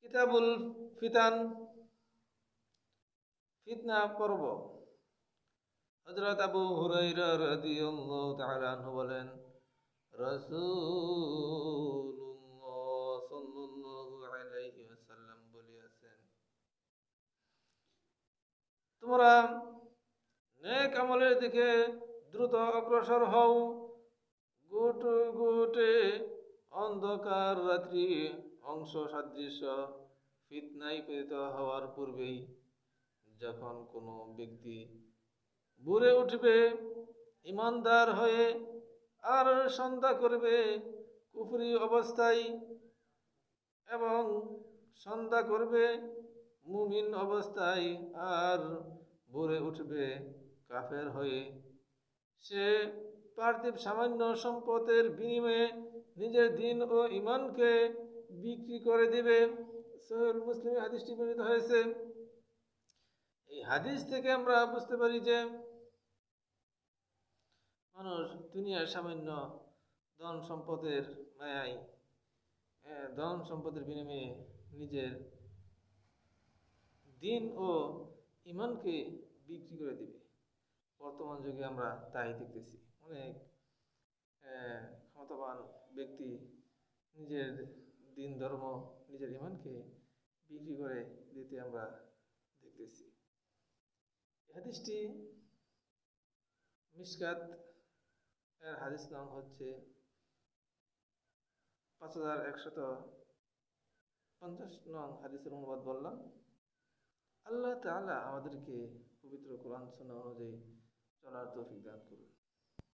কিতাবুল ফিতান, ফিতনা পর্ব। হযরত আবু হুরায়রা রাদিয়াল্লাহু তাআলা আনহু বলেন, রাসূলুল্লাহ সাল্লাল্লাহু আলাইহি ওয়াসাল্লাম বলিয়াছেন, তোমরা নেক আমলের দিকে দ্রুত অগ্রসর হও, গুটে গুটে অন্ধকার রাত্রি অংশ সাদৃশ্য ফিতনায় পতিত হওয়ার পূর্বেই যখন কোনো ব্যক্তি ভোরে উঠবে ইমানদার হয়ে, আর সন্ধ্যা করবে কুফরি অবস্থায়, এবং সন্ধ্যা করবে মুমিন অবস্থায়, আর ভোরে উঠবে কাফের হয়ে, সে পার্থিব সামান্য সম্পদের বিনিময়ে নিজের দিন ও ইমানকে বিক্রি করে দিবে। সহিহ মুসলিমে হাদিসটি বর্ণিত হয়েছে। এই হাদিস থেকে আমরা বুঝতে পারি যে মানুষ দুনিয়ার সামান্য ধন সম্পদের মায়ায়, ধন সম্পদের বিনিময়ে নিজের দিন ও ইমানকে বিক্রি করে দিবে। বর্তমান যুগে আমরা তাই দেখতেছি। অনেক ক্ষমতাবান ব্যক্তি নিজের দিন ধর্ম, নিজের ইমানকে বিক্রি করে দিতে আমরা দেখতেছি। হাদিসটি মিশকাত এর হাদিস নাম হচ্ছে 5150 নং হাদিসের অনুবাদ বললাম। আল্লাহ তাআলা আমাদেরকে পবিত্র কোরআন সুন্নাহ অনুযায়ী চলার তৌফিক দান করুন।